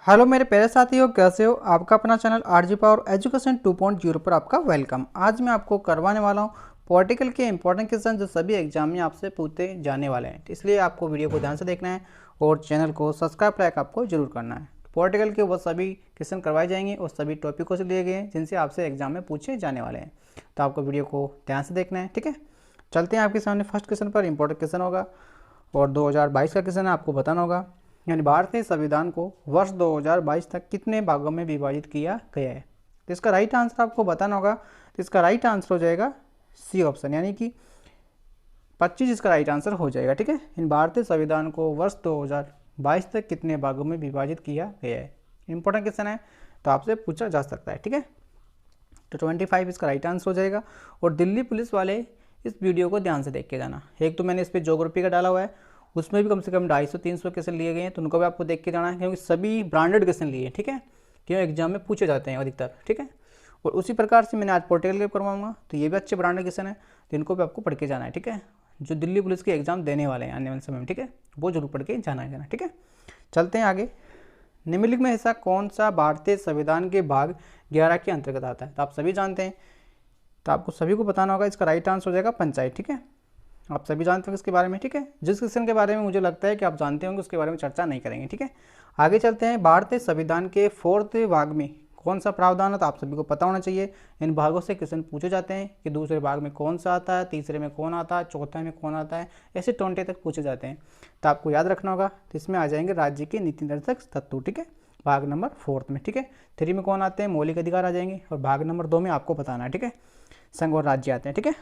Hello मेरे प्यारे साथियों, कैसे हो? आपका अपना चैनल आरजी पावर एजुकेशन 2.0 पर आपका वेलकम। आज मैं आपको करवाने वाला हूँ पॉलिटिकल के इंपॉर्टेंट क्वेश्चन जो सभी एग्जाम में आपसे पूछे जाने वाले हैं। इसलिए आपको वीडियो को ध्यान से देखना है और चैनल को सब्सक्राइब लाइक आपको जरूर करना है। पॉलिटिकल के वो सभी क्वेश्चन करवाए जाएंगे और सभी टॉपिकों से लिए गए हैं जिनसे आपसे एग्जाम में पूछे जाने वाले हैं। तो आपको वीडियो को ध्यान से देखना है, ठीक है। चलते हैं आपके सामने फर्स्ट क्वेश्चन पर। इंपॉर्टेंट क्वेश्चन होगा और 2022 का क्वेश्चन है, आपको बताना होगा यानी भारतीय संविधान को वर्ष 2022 तक कितने भागों में विभाजित किया गया है। तो इसका राइट आंसर आपको बताना होगा। तो इसका राइट आंसर हो जाएगा सी ऑप्शन, यानी कि 25 इसका राइट आंसर हो जाएगा, ठीक है। इन भारतीय संविधान को वर्ष 2022 तक कितने भागों में विभाजित किया गया है। इंपॉर्टेंट क्वेश्चन है तो आपसे पूछा जा सकता है, ठीक है। तो 25 इसका राइट आंसर हो जाएगा। और दिल्ली पुलिस वाले इस वीडियो को ध्यान से देख के जाना। एक तो मैंने इस पर ज्योग्राफी का डाला हुआ है, उसमें भी कम से कम 250-300 क्वेश्चन लिए गए हैं, तो उनको भी आपको देख के जाना है क्योंकि सभी ब्रांडेड क्वेश्चन लिए हैं, ठीक है। क्यों एग्जाम में पूछे जाते हैं अधिकतर, ठीक है। और उसी प्रकार से मैंने आज पॉलिटिकल करवाऊंगा, तो ये भी अच्छे ब्रांडेड क्वेश्चन है, तो इनको भी आपको पढ़ के जाना है, ठीक है। जो दिल्ली पुलिस के एग्जाम देने वाले हैं आने वाले समय में, ठीक है, वो जरूर पढ़ के जाना, ठीक है। चलते हैं आगे। निम्नलिखित में ऐसा कौन सा भारतीय संविधान के भाग 11 के अंतर्गत आता है। तो आप सभी जानते हैं, तो आपको सभी को बताना होगा। इसका राइट आंसर हो जाएगा पंचायत, ठीक है। आप सभी जानते हैं इसके बारे में, ठीक है। जिस क्वेश्चन के बारे में मुझे लगता है कि आप जानते होंगे उसके बारे में चर्चा नहीं करेंगे, ठीक है। आगे चलते हैं। भारतीय संविधान के 4th भाग में कौन सा प्रावधान है, तो आप सभी को पता होना चाहिए। इन भागों से क्वेश्चन पूछे जाते हैं कि दूसरे भाग में कौन सा आता है, तीसरे में कौन आता है, चौथे में कौन आता है, ऐसे 20 तक पूछे जाते हैं। तो आपको याद रखना होगा। तो इसमें आ जाएंगे राज्य के नीति निर्देशक तत्व, ठीक है, भाग नंबर 4 में, ठीक है। 3 में कौन आते हैं, मौलिक अधिकार आ जाएंगे, और भाग नंबर 2 में आपको बताना है, ठीक है, संघ और राज्य आते हैं, ठीक है।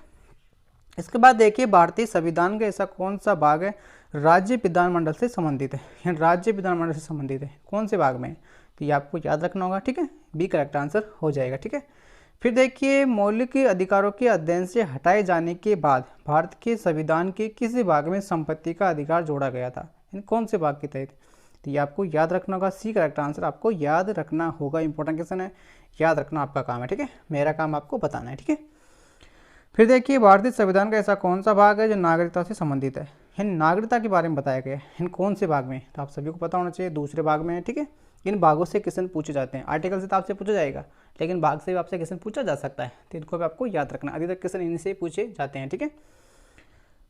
इसके बाद देखिए, भारतीय संविधान का ऐसा कौन सा भाग है राज्य विधानमंडल से संबंधित है, यानी राज्य विधानमंडल से संबंधित है, कौन से भाग में, तो ये आपको याद रखना होगा, ठीक है। बी करेक्ट आंसर हो जाएगा, ठीक है। फिर देखिए, मौलिक अधिकारों के अध्ययन से हटाए जाने के बाद भारत के संविधान के किस भाग में संपत्ति का अधिकार जोड़ा गया था, यानी कौन से भाग के तहत, तो ये आपको याद रखना होगा। सी करेक्ट आंसर आपको याद रखना होगा। इंपॉर्टेंट क्वेश्चन है, याद रखना आपका काम है, ठीक है, मेरा काम आपको बताना है, ठीक है। फिर देखिए, भारतीय संविधान का ऐसा कौन सा भाग है जो नागरिकता से संबंधित है, इन नागरिकता के बारे में बताया गया है, इन कौन से भाग में, तो आप सभी को पता होना चाहिए, दूसरे भाग में है, ठीक है। इन भागों से क्वेश्चन पूछे जाते हैं। आर्टिकल से तो आपसे पूछा जाएगा, लेकिन भाग से भी आपसे क्वेश्चन पूछा जा सकता है, तो इनको भी आपको याद रखना। अधिकतर क्वेश्चन इनसे पूछे जाते हैं, ठीक है।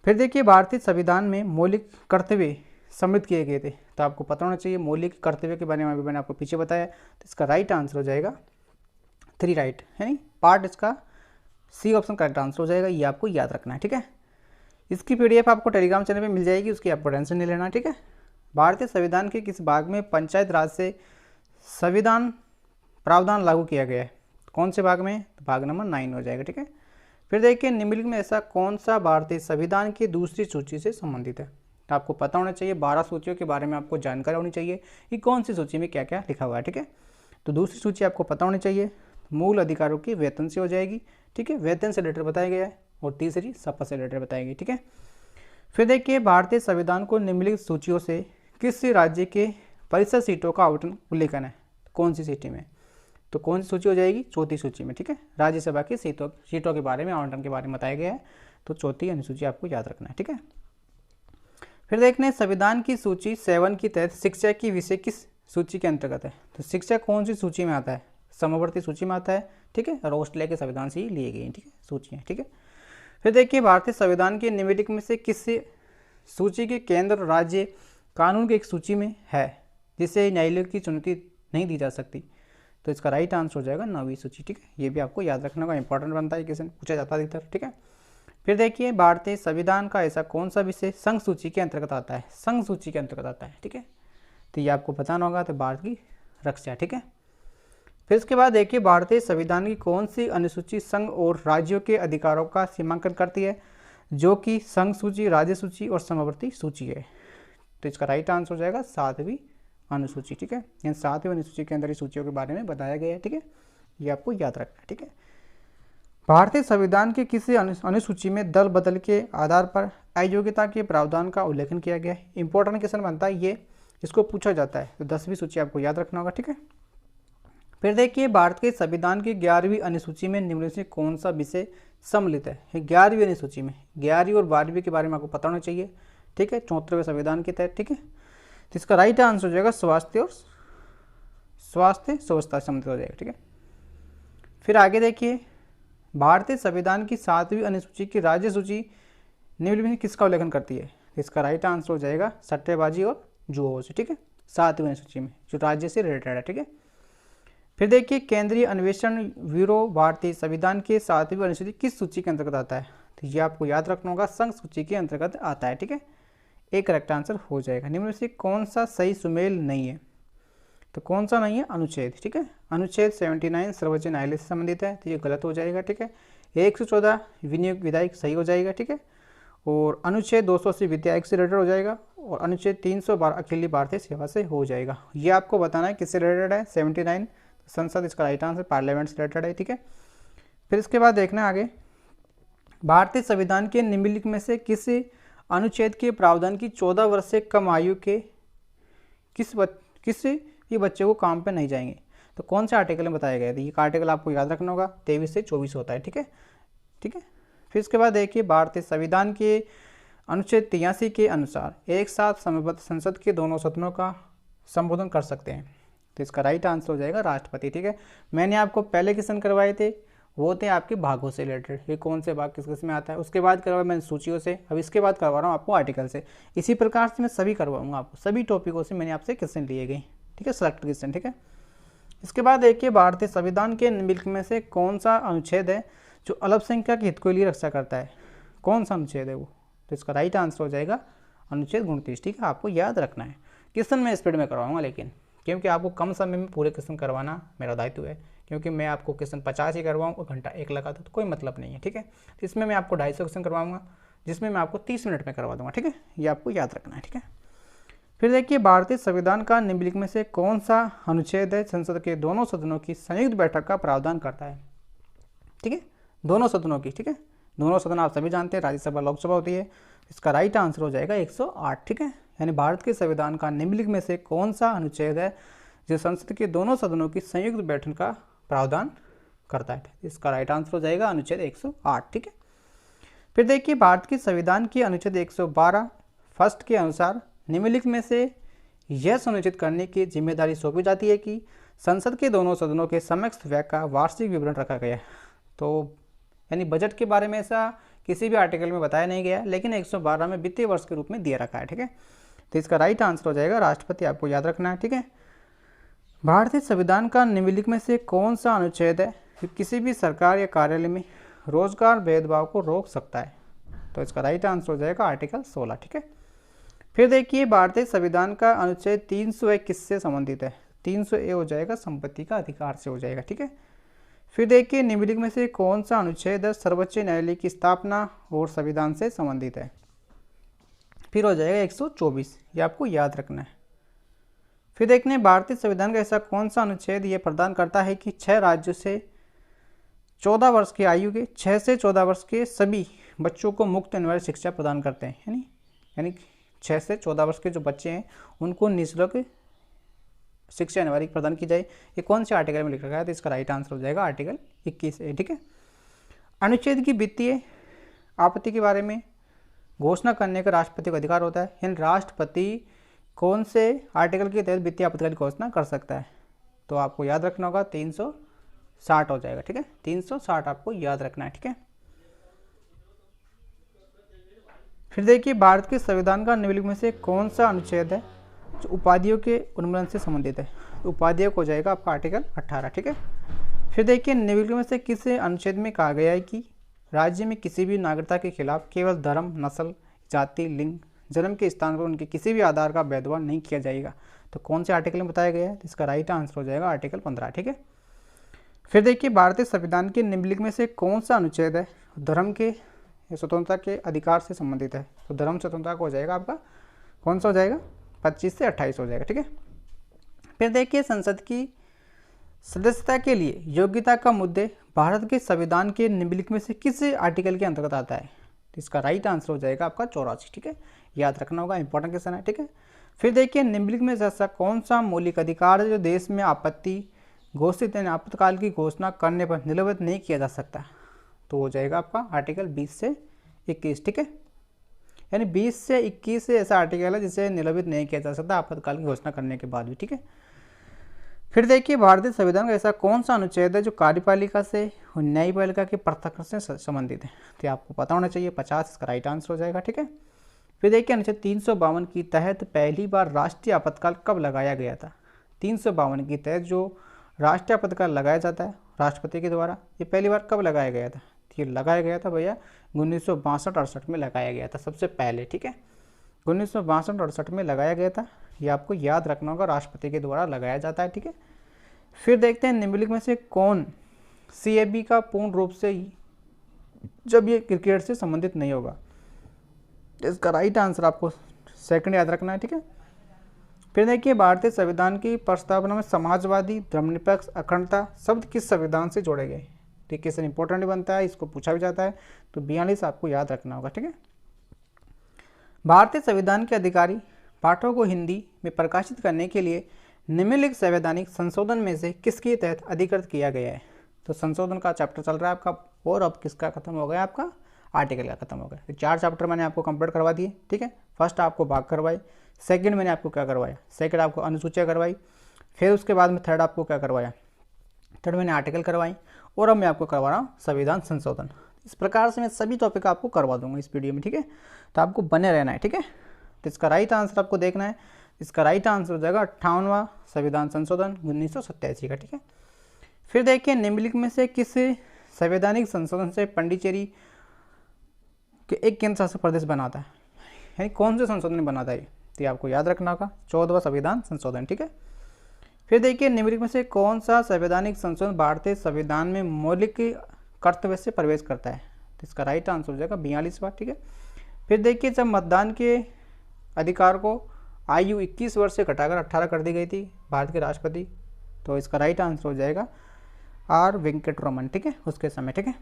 फिर देखिए, भारतीय संविधान में मौलिक कर्तव्य सम्मिलित किए गए थे, तो आपको पता होना चाहिए मौलिक कर्तव्य के बारे में अभी मैंने आपको पीछे बताया। तो इसका राइट आंसर हो जाएगा 3 राइट, है पार्ट, इसका सी ऑप्शन करेक्ट आंसर हो जाएगा। ये आपको याद रखना है, ठीक है। इसकी पीडीएफ आपको टेलीग्राम चैनल पे मिल जाएगी, उसकी आपको टेंशन नहीं लेना, ठीक है। भारतीय संविधान के किस भाग में पंचायत राज से संविधान प्रावधान लागू किया गया है, कौन से भाग में, तो भाग नंबर 9 हो जाएगा, ठीक है। फिर देखिए, निम्नलिखित में ऐसा कौन सा भारतीय संविधान की दूसरी सूची से संबंधित है, तो आपको पता होना चाहिए। 12 सूचियों के बारे में आपको जानकारी होनी चाहिए कि कौन सी सूची में क्या क्या लिखा हुआ है, ठीक है। तो दूसरी सूची आपको पता होनी चाहिए, मूल अधिकारों की वेतन से हो जाएगी, ठीक है, वेतन से रिलेटेड बताया गया है। और तीसरी शपथ से रिलेटेड बताएगी, ठीक है। फिर देखिए, भारतीय संविधान को निम्नलिखित सूचियों से किस राज्य के परिषद सीटों का आवंटन उल्लेखन है, कौन सी सीटी में, तो कौन सी सूची हो जाएगी, चौथी सूची में, ठीक है। राज्यसभा की सीटों के बारे में, आवंटन के बारे में बताया गया है, तो चौथी अनुसूची आपको याद रखना है, ठीक है। फिर देखते हैं, संविधान की सूची 7 के तहत शिक्षा की विषय किस सूची के अंतर्गत है, तो शिक्षा कौन सी सूची में आता है, समवर्ती सूची में आता है, ठीक है, और ऑस्ट्रेलिया के संविधान से ही लिए गए हैं, ठीक है, सूचियाँ, ठीक है। फिर देखिए, भारतीय संविधान के निम्नलिखित में से किस सूची के केंद्र राज्य कानून की एक सूची में है जिसे न्यायालय की चुनौती नहीं दी जा सकती, तो इसका राइट आंसर हो जाएगा 9वीं सूची, ठीक है। ये भी आपको याद रखना होगा, इंपॉर्टेंट बनता है, क्वेश्चन पूछा जाता है अधिकतर, ठीक है। फिर देखिए, भारतीय संविधान का ऐसा कौन सा विषय संघ सूची के अंतर्गत आता है, संघ सूची के अंतर्गत आता है, ठीक है, तो ये आपको बताना होगा। तो भारत की रक्षा, ठीक है। फिर इसके बाद देखिए, भारतीय संविधान की कौन सी अनुसूची संघ और राज्यों के अधिकारों का सीमांकन करती है, जो कि संघ सूची, राज्य सूची और समवर्ती सूची है, तो इसका राइट आंसर हो जाएगा 7वीं अनुसूची, ठीक है। इन 7वीं अनुसूची के अंदर इस सूचियों के बारे में बताया गया है, ठीक है, ये आपको याद रखना है, ठीक है। भारतीय संविधान की किसी अनुसूची में दल बदल के आधार पर अयोग्यता के प्रावधान का उल्लेखन किया गया है। इंपॉर्टेंट क्वेश्चन बनता है ये, इसको पूछा जाता है, तो 10वीं सूची आपको याद रखना होगा, ठीक है। फिर देखिए, भारत के संविधान की 11वीं अनुसूची में निम्नलिखित से कौन सा विषय सम्मिलित है, 11वीं अनुसूची में 11वीं और 12वीं के बारे में आपको पता होना चाहिए, ठीक है, 74वें संविधान के तहत, ठीक है। तो इसका राइट आंसर हो जाएगा स्वास्थ्य और स्वास्थ्य स्वच्छता से संबंधित हो जाएगा, ठीक है। फिर आगे देखिए, भारतीय संविधान की 7वीं अनुसूची की राज्य सूची निम्नलिखित में किसका उल्लेखन करती है? इसका राइट आंसर हो जाएगा सट्टेबाजी और जुआ से, ठीक है, 7वीं अनुसूची में जो राज्य से रिलेटेड है, ठीक है। फिर देखिए, केंद्रीय अन्वेषण ब्यूरो भारतीय संविधान के 7वीं अनुसूची किस सूची के अंतर्गत आता है? तो ये आपको याद रखना होगा, संघ सूची के अंतर्गत आता है, ठीक है। एक करेक्ट आंसर हो जाएगा। निम्न में से कौन सा सही सुमेल नहीं है? तो कौन सा नहीं है? अनुच्छेद, ठीक है। अनुच्छेद 79 सर्वोच्च न्यायालय से संबंधित है, तो ये गलत हो जाएगा, ठीक है। 114 विनियोग विधायक सही हो जाएगा, ठीक है। और अनुच्छेद 280 वित्तीय आयोग से रिलेटेड हो जाएगा, और अनुच्छेद 312 अखिल भारतीय सेवा से हो जाएगा। ये आपको बताना है किससे रिलेटेड है। 79 संसद, इसका राइट आंसर पार्लियामेंट से रिलेटेड है, ठीक है। फिर इसके बाद देखना आगे, भारतीय संविधान के निम्नलिखित में से किसी अनुच्छेद के प्रावधान की 14 वर्ष से कम आयु के किसी भी बच्चे को काम पे नहीं जाएंगे? तो कौन से आर्टिकल में बताया गया है? ये आर्टिकल आपको याद रखना होगा, 23 से 24 होता है, ठीक है, ठीक है। फिर इसके बाद देखिए, भारतीय संविधान के अनुच्छेद 83 के अनुसार एक साथ समयबद्ध संसद के दोनों सदनों का संबोधन कर सकते हैं? तो इसका राइट आंसर हो जाएगा राष्ट्रपति, ठीक है। मैंने आपको पहले क्वेश्चन करवाए थे, वो थे आपके भागों से रिलेटेड, ये कौन से भाग किस किस में आता है। उसके बाद करवाया मैंने सूचियों से, अब इसके बाद करवा रहा हूँ आपको आर्टिकल से। इसी प्रकार से मैं सभी करवाऊंगा आपको, सभी टॉपिकों से मैंने आपसे क्वेश्चन लिए गए, ठीक है, सेलेक्ट क्वेश्चन, ठीक है। इसके बाद देखिए, भारतीय संविधान के निम्नलिखित में से कौन सा अनुच्छेद है जो अल्पसंख्यक हित के लिए रक्षा करता है? कौन सा अनुच्छेद है वो? तो इसका राइट आंसर हो जाएगा अनुच्छेद 29, ठीक है। आपको याद रखना है। क्वेश्चन मैं स्पीड में करवाऊंगा, लेकिन क्योंकि आपको कम समय में पूरे क्वेश्चन करवाना मेरा दायित्व है, क्योंकि मैं आपको क्वेश्चन 50 ही करवाऊँ और घंटा 1 लगा दूँ तो कोई मतलब नहीं है, ठीक है। तो इसमें मैं आपको 250 क्वेश्चन करवाऊंगा, जिसमें मैं आपको 30 मिनट में करवा दूंगा, ठीक है। ये आपको याद रखना है, ठीक है। फिर देखिए, भारतीय संविधान का निम्नलिखित में से कौन सा अनुच्छेद है संसद के दोनों सदनों की संयुक्त बैठक का प्रावधान करता है? ठीक है, दोनों सदनों की, ठीक है। दोनों सदन आप सभी जानते हैं, राज्यसभा लोकसभा होती है। इसका राइट आंसर हो जाएगा 108, ठीक है। यानी भारत के संविधान का निम्नलिखित में से कौन सा अनुच्छेद है जो संसद के दोनों सदनों की संयुक्त बैठक का प्रावधान करता है? इसका राइट आंसर हो जाएगा अनुच्छेद 108, ठीक है। फिर देखिए, भारत के संविधान के अनुच्छेद 112 फर्स्ट के अनुसार निम्नलिखित में से यह सुनिश्चित करने की जिम्मेदारी सौंपी जाती है कि संसद के दोनों सदनों के समक्ष व्यय का वार्षिक विवरण रखा गया है। तो यानी बजट के बारे में ऐसा किसी भी आर्टिकल में बताया नहीं गया, लेकिन 112 में वित्तीय वर्ष के रूप में दिया रखा है, ठीक है। तो इसका राइट आंसर हो जाएगा राष्ट्रपति, आपको याद रखना है, ठीक है। भारतीय संविधान का निम्नलिखित में से कौन सा अनुच्छेद है जो किसी भी सरकार या कार्यालय में रोजगार भेदभाव को रोक सकता है? तो इसका राइट आंसर हो जाएगा आर्टिकल 16, ठीक है। फिर देखिए, भारतीय संविधान का अनुच्छेद 301 किससे संबंधित है? 300A हो जाएगा संपत्ति का अधिकार से हो जाएगा, ठीक है। फिर देखिए, निम्नलिखित में से कौन सा अनुच्छेद सर्वोच्च न्यायालय की स्थापना और संविधान से संबंधित है? फिर हो जाएगा 124, ये आपको याद रखना है। फिर देखने, भारतीय संविधान का ऐसा कौन सा अनुच्छेद ये प्रदान करता है कि 6 राज्यों से 14 वर्ष की आयु के 6 से 14 वर्ष के सभी बच्चों को मुफ्त अनिवार्य शिक्षा प्रदान करते हैं? यानी 6 से 14 वर्ष के जो बच्चे हैं उनको निःशुल्क शिक्षा अनिवार्य प्रदान की जाए। ये कौन से आर्टिकल में लिखा गया है? तो इसका राइट आंसर हो जाएगा आर्टिकल 21A, ठीक है। अनुच्छेद की वित्तीय आपत्ति के बारे में घोषणा करने का राष्ट्रपति को अधिकार होता है। यानी राष्ट्रपति कौन से आर्टिकल के तहत वित्तीय आपत्ति की घोषणा कर सकता है? तो आपको याद रखना होगा 360 हो जाएगा, ठीक है। 360 आपको याद रखना है, ठीक है। फिर देखिए, भारत के संविधान का निम्नलिखित में से कौन सा अनुच्छेद है जो उपाधियों के उन्मूलन से संबंधित है? तो उपाधियों को जाएगा आपका आर्टिकल 18, ठीक है। फिर देखिए, निम्नलिखित में से किस अनुच्छेद में कहा गया है कि राज्य में किसी भी नागरिकता के खिलाफ केवल धर्म, नस्ल, जाति, लिंग, जन्म के स्थान पर उनके किसी भी आधार का भेदभाव नहीं किया जाएगा? तो कौन से आर्टिकल में बताया गया है? तो इसका राइट आंसर हो जाएगा आर्टिकल 15, ठीक है। फिर देखिए, भारतीय संविधान के निम्नलिखित में से कौन सा अनुच्छेद है धर्म के स्वतंत्रता के अधिकार से संबंधित है? तो धर्म स्वतंत्रता को हो जाएगा आपका कौन सा हो जाएगा? 25 से 28 हो जाएगा, ठीक है। फिर देखिए, संसद की सदस्यता के लिए योग्यता का मुद्दे भारत के संविधान के निम्नलिखित में से किस आर्टिकल के अंतर्गत आता है? तो इसका राइट आंसर हो जाएगा आपका 84, ठीक है। याद रखना होगा, इंपॉर्टेंट क्वेश्चन है, ठीक है। फिर देखिए, निम्नलिखित में से ऐसा कौन सा मौलिक अधिकार है जो देश में आपत्ति घोषित यानी आपातकाल की घोषणा करने पर निलंबित नहीं किया जा सकता? तो हो जाएगा आपका आर्टिकल 20 से 21, ठीक है। यानी 20 से 21 से ऐसा आर्टिकल है जिसे निलंबित नहीं किया जा सकता आपातकाल की घोषणा करने के बाद भी, ठीक है। फिर देखिए भारतीय संविधान का ऐसा कौन सा अनुच्छेद है जो कार्यपालिका से और न्यायपालिका के पृथक से संबंधित है, तो आपको पता होना चाहिए। 50 इसका राइट आंसर हो जाएगा, ठीक है। फिर देखिए अनुच्छेद 352 के तहत पहली बार राष्ट्रीय आपातकाल कब लगाया गया था। 352 के तहत जो राष्ट्रीय आपातकाल लगाया जाता है राष्ट्रपति के द्वारा, ये पहली बार कब लगाया गया था, ये लगाया गया था भैया 1962-68 में लगाया गया था सबसे पहले, ठीक है। 1962-68 में लगाया गया था, ये आपको याद रखना होगा, राष्ट्रपति के द्वारा लगाया जाता है, ठीक है। फिर देखते हैं निम्नलिखित में से कौन CAB का पूर्ण रूप से जब ये क्रिकेट से संबंधित नहीं होगा, इसका राइट आंसर आपको सेकंड याद रखना है, ठीक है। फिर देखिए भारतीय संविधान की प्रस्तावना में समाजवादी, धर्मनिरपेक्ष, अखंडता शब्द किस संविधान से जोड़े गए, ठीक है। इंपॉर्टेंट बनता है, इसको पूछा भी जाता है, तो 42 आपको याद रखना होगा, ठीक है। भारतीय संविधान के अधिकारी पाठों को हिंदी में प्रकाशित करने के लिए निम्नलिखित संवैधानिक संशोधन में से किसके तहत अधिकृत किया गया है। तो संशोधन का चैप्टर चल रहा है आपका, और अब किसका खत्म हो गया, आपका आर्टिकल का खत्म हो गया। तो 4 चैप्टर मैंने आपको कंप्लीट करवा दिए, ठीक है। फर्स्ट आपको भाग करवाई, सेकंड मैंने आपको क्या करवाया, सेकंड आपको अनुसूचियाँ करवाई, फिर उसके बाद में थर्ड आपको क्या करवाया, थर्ड मैंने आर्टिकल करवाई, और अब मैं आपको करवा रहा हूँ संविधान संशोधन। इस प्रकार से मैं सभी टॉपिक आपको करवा दूंगा इस वीडियो में, ठीक है। तो आपको बने रहना है, ठीक है। तो इसका राइट आंसर आपको देखना है, इसका राइट आंसर हो जाएगा 58वां संविधान संशोधन 1987 का, ठीक है। फिर देखिए निम्नलिखित में से किस संवैधानिक संशोधन से पांडिचेरी के एक केंद्र शासित प्रदेश बनाता है, यानी कौन से संशोधन बनाता है, तो आपको याद रखना होगा 14वां संविधान संशोधन, ठीक है। फिर देखिए निम्नलिखित में से कौन सा संवैधानिक संशोधन भारतीय संविधान में मौलिक कर्तव्य से प्रवेश करता है, तो इसका राइट आंसर हो जाएगा 42वां, ठीक है। फिर देखिए जब मतदान के अधिकार को आयु 21 वर्ष से घटाकर 18 कर दी गई थी भारत के राष्ट्रपति, तो इसका राइट आंसर हो जाएगा R वेंकटरमन, ठीक है, उसके समय, ठीक है।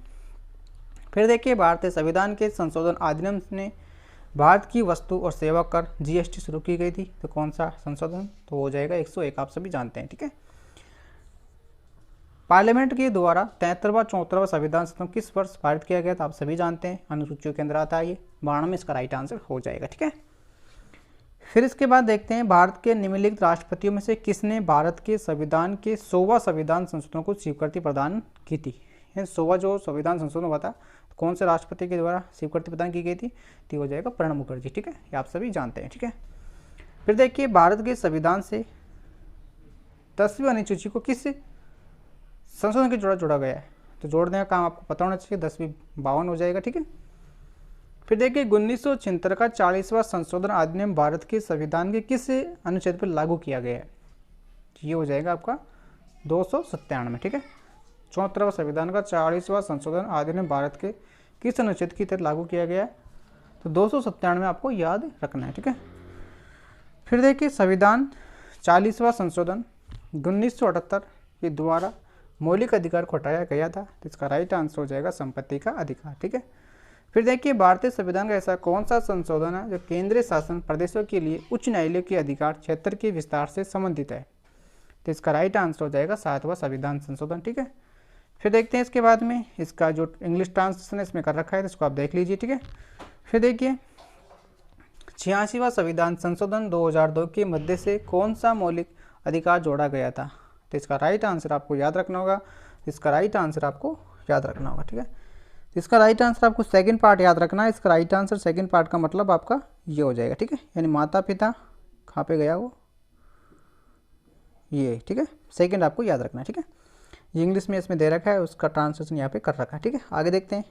फिर देखिए भारतीय संविधान के संशोधन अधिनियम ने भारत की वस्तु और सेवा कर GST शुरू की गई थी, तो कौन सा संशोधन, तो हो जाएगा 101, आप सभी जानते हैं, ठीक है। पार्लियामेंट के द्वारा 73वां 74वां संविधान संशोधन किस वर्ष पारित किया गया था, आप सभी जानते हैं, अनुसूचियों के अंदर आता है ये 92 में, इसका राइट आंसर हो जाएगा, ठीक है। फिर इसके बाद देखते हैं भारत के निम्नलिखित राष्ट्रपतियों में से किसने भारत के संविधान के 100वां संविधान संशोधन को स्वीकृति प्रदान की थी। 100वां जो संविधान संशोधन हुआ था, तो कौन से राष्ट्रपति के द्वारा स्वीकृति प्रदान की गई थी, तो हो जाएगा प्रणब मुखर्जी, ठीक है, ये आप सभी जानते हैं, ठीक है। फिर देखिए भारत के संविधान से 10वीं अनुसूची को किस संशोधन के जोड़ा गया है, तो जोड़ने का काम आपको पता होना चाहिए, 10वीं 52 हो जाएगा, ठीक है। फिर देखिए 1976 का 40वां संशोधन अधिनियम भारत के संविधान के किस अनुच्छेद पर लागू किया गया है, ये हो जाएगा आपका 297 में, ठीक है। 74वां संविधान का 40वां संशोधन अधिनियम भारत के किस अनुच्छेद की तहत लागू किया गया है, तो 297 में आपको याद रखना है, ठीक है। फिर देखिए संविधान 40वां संशोधन 1978 के द्वारा मौलिक अधिकार को हटाया गया था, तो इसका राइट आंसर हो जाएगा संपत्ति का अधिकार, ठीक है। फिर देखिए भारतीय संविधान का ऐसा कौन सा संशोधन है जो केंद्रीय शासन प्रदेशों के लिए उच्च न्यायालय के अधिकार क्षेत्र के विस्तार से संबंधित है, तो इसका राइट आंसर हो जाएगा 7वां संविधान संशोधन, ठीक है। फिर देखते हैं इसके बाद में इसका जो इंग्लिश ट्रांसलेशन इसमें कर रखा है, तो इसको आप देख लीजिए, ठीक है। फिर देखिए 86वां संविधान संशोधन 2002 के मध्य से कौन सा मौलिक अधिकार जोड़ा गया था, तो इसका राइट आंसर आपको याद रखना होगा, इसका राइट आंसर आपको याद रखना होगा, ठीक है। इसका राइट आंसर आपको सेकंड पार्ट याद रखना है, इसका राइट आंसर सेकंड पार्ट का मतलब आपका ये हो जाएगा, ठीक है, यानी माता पिता, कहाँ पे गया वो, ये, ठीक है, सेकंड आपको याद रखना है, ठीक है। ये इंग्लिश में इसमें दे रखा है, उसका ट्रांसलेशन यहाँ पे कर रखा है, ठीक है। आगे देखते हैं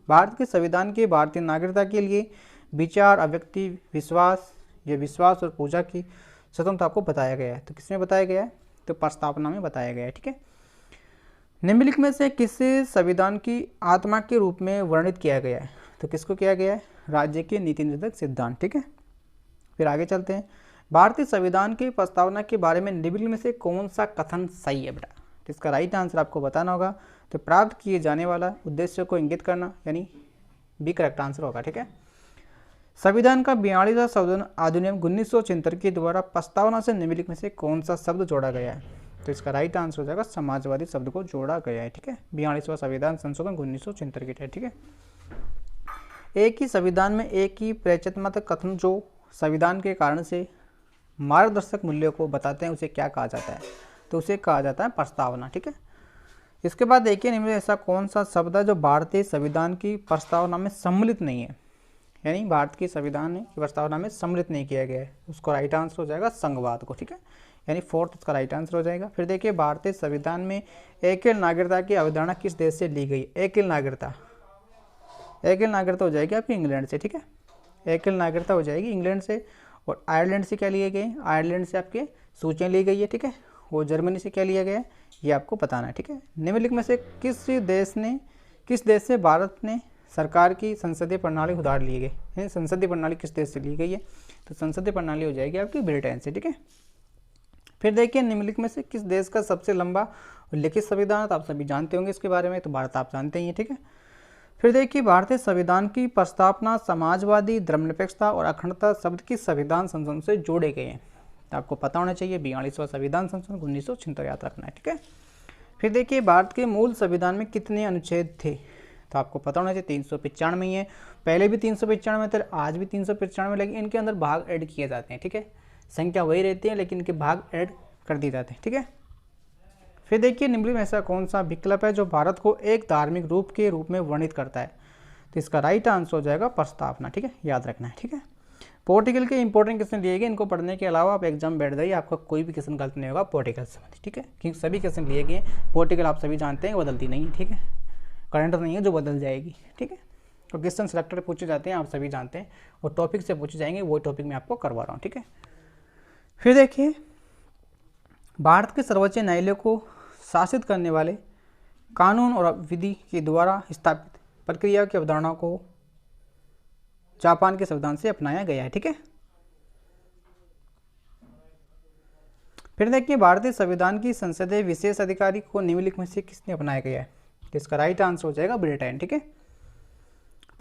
भारत के संविधान के भारतीय नागरिकता के लिए विचार, अभिव्यक्ति, विश्वास या विश्वास और पूजा की स्वतंत्रता आपको बताया गया है, तो किसमें बताया गया है, तो प्रस्तावना में बताया गया है, ठीक है। निम्नलिखित में से किसे संविधान की आत्मा के रूप में वर्णित किया गया है, तो किसको किया गया है, राज्य के नीति निर्धारक सिद्धांत, ठीक है। फिर आगे चलते हैं भारतीय संविधान की प्रस्तावना के बारे में निम्नलिखित में से कौन सा कथन सही है बेटा, तो इसका राइट आंसर आपको बताना होगा, तो प्राप्त किए जाने वाला उद्देश्य को इंगित करना, यानी बी करेक्ट आंसर होगा, ठीक है। संविधान का 42वां संशोधन अधिनियम 1976 के द्वारा प्रस्तावना से निम्नलिखित में से कौन सा शब्द जोड़ा गया है, तो इसका राइट आंसर हो जाएगा समाजवादी शब्द को जोड़ा गया है, ठीक है। 42वां संविधान संशोधन 1976 के तहत, ठीक है। एक ही संविधान में एक ही प्रचलित कथन जो संविधान के कारण से मार्गदर्शक मूल्यों को बताते हैं, उसे क्या कहा जाता है, तो उसे कहा जाता है प्रस्तावना। ठीक है, इसके बाद देखिए निम्न में ऐसा कौन सा शब्द है जो भारतीय संविधान की प्रस्तावना में सम्मिलित नहीं है, यानी भारत की संविधान की प्रस्तावना में सम्मिलित नहीं किया गया है। उसको राइट आंसर हो जाएगा संघवाद को। ठीक है, यानी फोर्थ इसका राइट आंसर हो जाएगा। फिर देखिए भारतीय संविधान में एकल नागरिकता की अवधारणा किस देश से ली गई? एकल नागरिकता हो जाएगी आपकी इंग्लैंड से। ठीक है, एकल नागरिकता हो जाएगी इंग्लैंड से। और आयरलैंड से क्या लिए गए? आयरलैंड से आपके सूचियाँ ली गई है। ठीक है, वो जर्मनी से क्या लिया गया है ये आपको बताना है। ठीक है, निम्नलिखित में से किस देश से भारत ने सरकार की संसदीय प्रणाली उधार लिए गए? यानी संसदीय प्रणाली किस देश से ली गई है? तो संसदीय प्रणाली हो जाएगी आपकी ब्रिटेन से। ठीक है, फिर देखिए निम्नलिखित में से किस देश का सबसे लंबा लिखित संविधान? तो आप सभी जानते होंगे इसके बारे में, तो भारत आप जानते ही हैं। ठीक है, फिर देखिए भारतीय संविधान की प्रस्तावना समाजवादी, धर्मनिरपेक्षता और अखंडता शब्द किस संविधान संशोधन से जोड़े गए हैं? तो आपको पता होना चाहिए 42वां संविधान संशोधन 1976 याद रखना है। ठीक है, फिर देखिए भारत के मूल संविधान में कितने अनुच्छेद थे? तो आपको पता होना चाहिए 395 ही है। पहले भी 395 थे, आज भी 395, लेकिन इनके अंदर भाग ऐड किए जाते हैं। ठीक है, संख्या वही रहती है लेकिन इनके भाग ऐड कर दिए जाते हैं। ठीक है, फिर देखिए निम्नलिखित में ऐसा कौन सा विकल्प है जो भारत को एक धार्मिक रूप के रूप में वर्णित करता है? तो इसका राइट आंसर हो जाएगा प्रस्तावना। ठीक है, याद रखना है। ठीक है, पॉलिटिकल के इंपॉर्टेंट क्वेश्चन लिए गए, इनको पढ़ने के अलावा आप एग्जाम बैठ जाइए, आपका कोई भी क्वेश्चन गलत नहीं होगा पॉलिटिकल से। ठीक है, क्योंकि सभी क्वेश्चन लिए गए, पॉलिटिकल आप सभी जानते हैं बदलती नहीं है। ठीक है, करंट नहीं है जो बदल जाएगी। ठीक है, तो क्वेश्चन सेलेक्टेड पूछे जाते हैं, आप सभी जानते हैं, और टॉपिक से पूछे जाएंगे, वो टॉपिक मैं आपको करवा रहा हूँ। ठीक है, फिर देखिए भारत के सर्वोच्च न्यायालय को शासित करने वाले कानून और विधि के द्वारा स्थापित प्रक्रिया की अवधारणा को जापान के संविधान से अपनाया गया है। ठीक है, फिर देखिए भारतीय संविधान की संसदीय विशेष अधिकारी को निम्नलिखित में से किसने अपनाया गया है? तो इसका राइट आंसर हो जाएगा ब्रिटेन। ठीक है,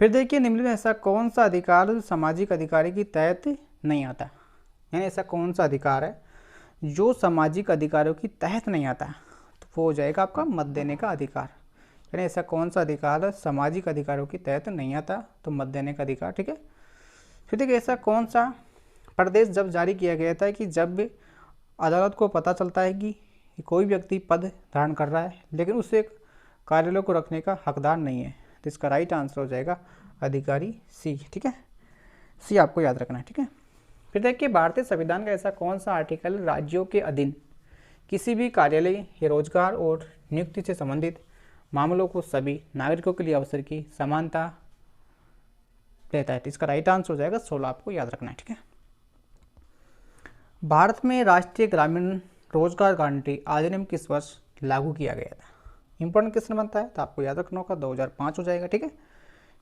फिर देखिए निम्नलिखित में ऐसा कौन सा अधिकार सामाजिक अधिकारी के तहत नहीं आता? यानी ऐसा कौन सा अधिकार है जो सामाजिक अधिकारों की तहत नहीं आता? तो वो हो जाएगा आपका मत देने का अधिकार। यानी ऐसा कौन सा अधिकार है सामाजिक अधिकारों की तहत नहीं आता? तो मत देने का अधिकार। ठीक है, फिर देखिए ऐसा कौन सा प्रदेश जब जारी किया गया था कि जब अदालत को पता चलता है कि कोई व्यक्ति पद धारण कर रहा है लेकिन उसे कार्यालय को रखने का हकदार नहीं है? तो इसका राइट आंसर हो जाएगा अधिकारी सी। ठीक है, सी आपको याद रखना है। ठीक है, फिर देखिए भारतीय संविधान का ऐसा कौन सा आर्टिकल राज्यों के अधीन किसी भी कार्यालय या रोजगार और नियुक्ति से संबंधित मामलों को सभी नागरिकों के लिए अवसर की समानता देता है? इसका राइट आंसर हो जाएगा 16, आपको याद रखना है। ठीक है, भारत में राष्ट्रीय ग्रामीण रोजगार गारंटी अधिनियम किस वर्ष लागू किया गया था? इंपॉर्टेंट क्वेश्चन बनता है, तो आपको याद रखना होगा 2005 हो जाएगा। ठीक है,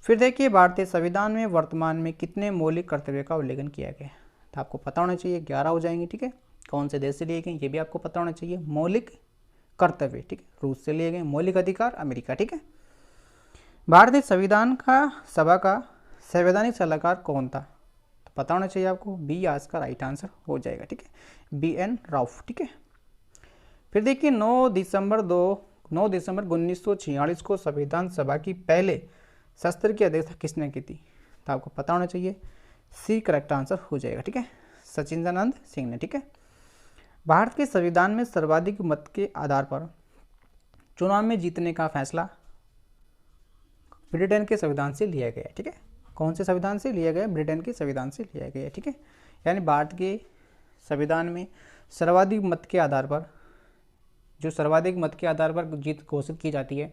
फिर देखिए भारतीय संविधान में वर्तमान में कितने मौलिक कर्तव्य का उल्लेखन किया गया है? तो आपको पता होना चाहिए 11 हो जाएंगे। ठीक है, कौन से देश से लिए गए ये भी आपको पता होना चाहिए। मौलिक कर्तव्य, ठीक है, रूस से लिए गए। मौलिक अधिकार अमेरिका। ठीक है, भारतीय संविधान का सभा का संवैधानिक सलाहकार कौन था? तो पता होना चाहिए आपको, बी आज का राइट आंसर हो जाएगा। ठीक है, BN राव। ठीक है, फिर देखिए 9 दिसंबर 1946 को संविधान सभा की पहले सत्र की अध्यक्षता किसने की थी? तो आपको पता होना चाहिए, सी करेक्ट आंसर हो जाएगा। ठीक है, सचिदानंद सिंह ने। ठीक है, भारत के संविधान में सर्वाधिक मत के आधार पर चुनाव में जीतने का फैसला ब्रिटेन के संविधान से लिया गया है। ठीक है, कौन से संविधान से लिया गया? ब्रिटेन के संविधान से लिया गया है। ठीक है, यानी भारत के संविधान में सर्वाधिक मत के आधार पर जीत घोषित की जाती है,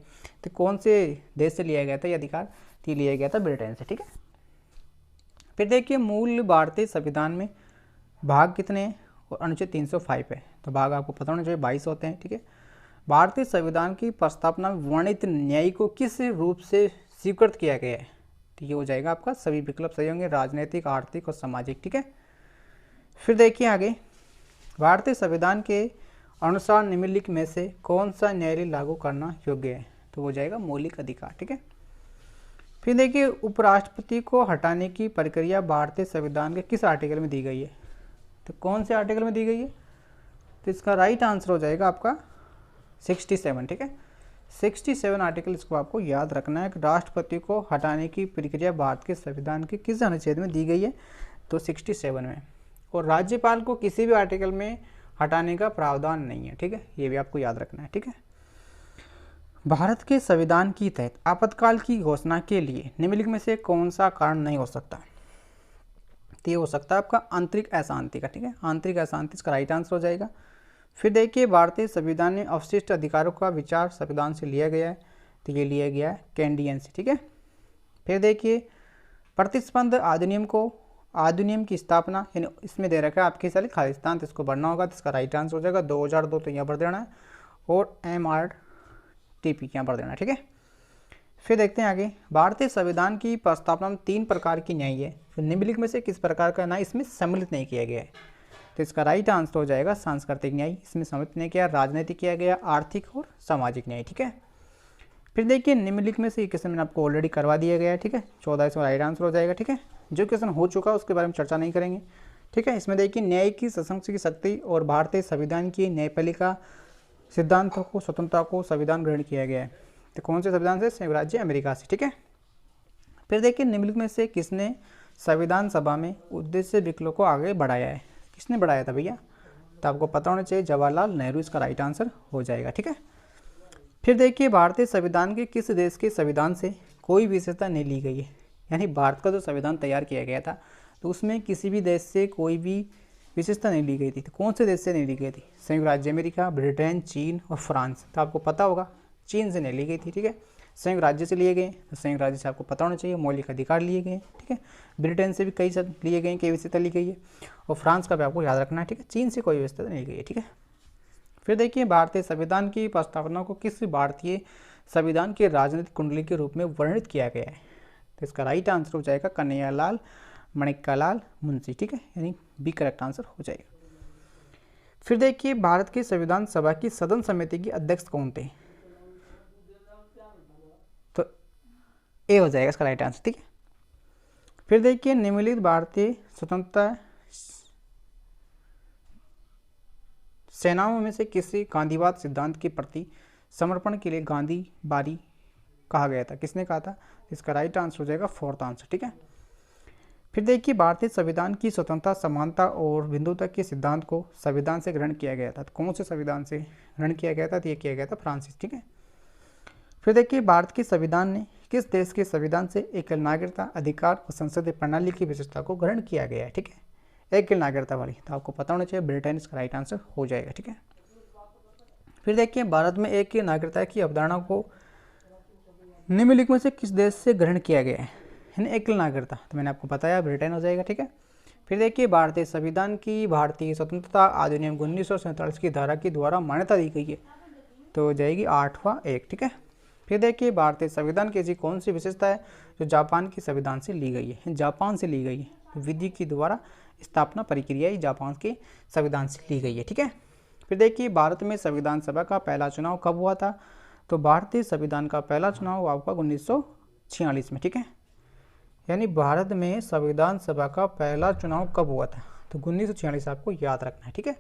तो कौन से देश से लिया गया था ये अधिकार? तो लिया गया था ब्रिटेन से। ठीक है, फिर देखिए मूल भारतीय संविधान में भाग कितने हैं? और अनुच्छेद 305 है, तो भाग आपको पता होना चाहिए 22 होते हैं। ठीक है, भारतीय संविधान की प्रस्तावना में वर्णित न्याय को किस रूप से स्वीकृत किया गया है? तो ये हो जाएगा आपका, सभी विकल्प सही होंगे, राजनीतिक, आर्थिक और सामाजिक। ठीक है, फिर देखिए आगे, भारतीय संविधान के अनुसार निम्नलिखित में से कौन सा न्यायालय लागू करना योग्य है? तो हो जाएगा मौलिक अधिकार। ठीक है, फिर देखिए उपराष्ट्रपति को हटाने की प्रक्रिया भारतीय संविधान के किस आर्टिकल में दी गई है? तो कौन से आर्टिकल में दी गई है? तो इसका राइट आंसर हो जाएगा आपका 67। ठीक है, 67 आर्टिकल इसको आपको याद रखना है कि राष्ट्रपति को हटाने की प्रक्रिया भारत के संविधान के किस अनुच्छेद में दी गई है? तो 67 में। और राज्यपाल को किसी भी आर्टिकल में हटाने का प्रावधान नहीं है। ठीक है, ये भी आपको याद रखना है। ठीक है, भारत के संविधान के तहत आपातकाल की घोषणा के लिए निम्नलिखित में से कौन सा कारण नहीं हो सकता? तो ये हो सकता है आपका आंतरिक अशांति का। ठीक है, आंतरिक अशांति इसका राइट आंसर हो जाएगा। फिर देखिए, भारतीय संविधान में अवशिष्ट अधिकारों का विचार संविधान से लिया गया है, तो ये लिया गया है कैनेडियन से। ठीक है, फिर देखिए, प्रतिस्पंद अधिनियम की स्थापना, यानी इसमें दे रखा है आपके सारे खालिस्तान, तो इसको बढ़ना होगा, तो इसका राइट आंसर हो जाएगा 2002, तो यहाँ पर देना है, और MRTP यहाँ पर देना है। ठीक है, फिर देखते हैं आगे, भारतीय संविधान की प्रस्तावना में 3 प्रकार की न्याय है, फिर निम्नलिखित में से किस प्रकार का न्याय इसमें सम्मिलित नहीं किया गया है? तो इसका राइट आंसर हो जाएगा सांस्कृतिक न्याय, इसमें सम्मिलित नहीं किया, राजनीतिक किया गया, आर्थिक और सामाजिक न्याय। ठीक है, फिर देखिए, निम्नलिखित में से क्वेश्चन मैंने आपको ऑलरेडी करवा दिया गया है। ठीक है, 14 इसमें राइट आंसर हो जाएगा। ठीक है, जो क्वेश्चन हो चुका है उसके बारे में चर्चा नहीं करेंगे। ठीक है, इसमें देखिए, न्याय की सशक्त शक्ति और भारतीय संविधान की न्यायपालिका सिद्धांतों को, स्वतंत्रता को संविधान ग्रहण किया गया है, तो कौन से संविधान से? संयुक्त राज्य अमेरिका से। ठीक है, फिर देखिए, निम्नलिखित में से किसने संविधान सभा में उद्देश्य विकल्प को आगे बढ़ाया है? किसने बढ़ाया था भैया? तो आपको पता होना चाहिए, जवाहरलाल नेहरू इसका राइट आंसर हो जाएगा। ठीक है, फिर देखिए, भारतीय संविधान के किस देश के संविधान से कोई विशेषता नहीं ली गई है? यानी भारत का जो संविधान तैयार किया गया था, तो उसमें किसी भी देश से कोई भी विशेषता नहीं ली गई थी। तो कौन से देश से नहीं ली गई थी? संयुक्त राज्य अमेरिका, ब्रिटेन, चीन और फ्रांस। तो आपको पता होगा, चीन से नहीं ली गई थी। ठीक है, संयुक्त राज्य से लिए गए, तो संयुक्त राज्य से आपको पता होना चाहिए, मौलिक अधिकार लिए गए। ठीक है, ब्रिटेन से भी कई सब लिए गए, कई विशेषता ली गई है, और फ्रांस का भी आपको याद रखना है। ठीक है, चीन से कोई विशेषता नहीं ली गई है। ठीक है, फिर देखिए, भारतीय संविधान की प्रस्तावना को किस भारतीय संविधान के राजनीतिक कुंडली के रूप में वर्णित किया गया है? तो इसका राइट आंसर हो जाएगा कन्हैयालाल माणिक्यलाल मुंशी। ठीक है, यानी बी करेक्ट आंसर हो जाएगा। फिर देखिए, भारत की संविधान सभा की सदन समिति के अध्यक्ष कौन थे? तो ए हो जाएगा इसका राइट आंसर। ठीक है, फिर देखिए, निम्नलिखित भारतीय स्वतंत्रता सेनाओं में से किसी गांधीवाद सिद्धांत के प्रति समर्पण के लिए गांधी बारी कहा गया था? किसने कहा था? इसका राइट आंसर हो जाएगा 4th आंसर। ठीक है, फिर देखिए, भारतीय संविधान की स्वतंत्रता, समानता और बिंदुता के सिद्धांत को संविधान से ग्रहण किया गया था। तो कौन से संविधान से ग्रहण किया गया था? तो ये किया गया था फ्रांसीसी। ठीक है, फिर देखिए, भारत के संविधान ने किस देश के संविधान से एकल नागरिकता अधिकार और संसदीय प्रणाली की विशेषता को ग्रहण किया गया है? ठीक है, एकल नागरिकता वाली, तो आपको पता होना चाहिए, ब्रिटेन इसका राइट आंसर हो जाएगा। ठीक है, फिर देखिए, भारत में एक ही नागरिकता की अवधारणा को निम्नलिखित में से किस देश से ग्रहण किया गया है? एकल नागरिकता, तो मैंने आपको बताया, ब्रिटेन हो जाएगा। ठीक है, फिर देखिए, भारतीय संविधान की भारतीय स्वतंत्रता अधिनियम 1947 की धारा की द्वारा मान्यता दी गई है, तो हो जाएगी 8वां एक। ठीक है, फिर देखिए, भारतीय संविधान की ऐसी कौन सी विशेषता है जो जापान के संविधान से ली गई है? जापान से ली गई है, तो विधि की द्वारा स्थापना प्रक्रिया ही जापान के संविधान से ली गई है। ठीक है, फिर देखिए, भारत में संविधान सभा का पहला चुनाव कब हुआ था? तो भारतीय संविधान का पहला चुनाव हुआ आपका 1946 में। ठीक है, यानी भारत में संविधान सभा का पहला चुनाव कब हुआ था? तो 1946 आपको याद रखना है। ठीक है,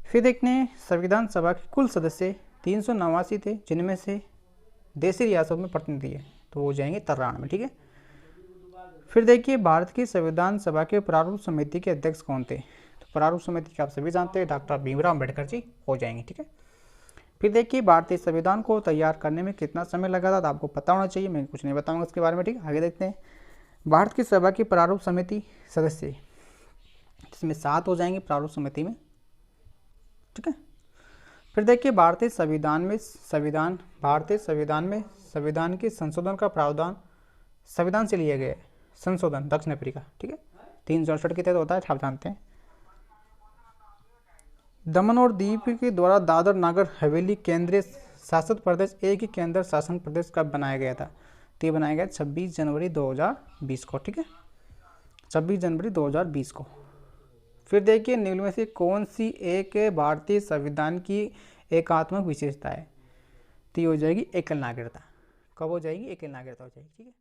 फिर देखते हैं, संविधान सभा के कुल सदस्य 389 थे, जिनमें से देशी रियासतों में प्रतिनिधि है, तो हो जाएंगे 93। ठीक है, फिर देखिए, भारत की संविधान सभा के प्रारूप समिति के अध्यक्ष कौन थे? तो प्रारूप समिति के आप सभी जानते हैं, डॉक्टर भीमराव अम्बेडकर जी हो जाएंगे। ठीक है, फिर देखिए, भारतीय संविधान को तैयार करने में कितना समय लगा था? तो आपको पता होना चाहिए, मैं कुछ नहीं बताऊंगा उसके बारे में। ठीक है, आगे देखते हैं, भारत की सभा की प्रारूप समिति सदस्य, इसमें 7 हो जाएंगे प्रारूप समिति में। ठीक है, फिर देखिए, भारतीय संविधान में संविधान के संशोधन का प्रावधान संविधान से लिया गया है। संशोधन दक्षिण अफ्रीका। ठीक है, 364 के तहत होता है, आप जानते हैं। दमन और दीव के द्वारा दादर नागर हवेली केंद्रीय शासित प्रदेश एक ही केंद्र शासन प्रदेश कब बनाया गया था? तो ये बनाया गया 26 जनवरी 2020 को। ठीक है, 26 जनवरी 2020 को। फिर देखिए, निम्न में से कौन सी एक भारतीय संविधान की एकात्मक विशेषता है? तो ये हो जाएगी एकल नागरिकता। कब हो जाएगी? एकल नागरिकता हो जाएगी। ठीक है।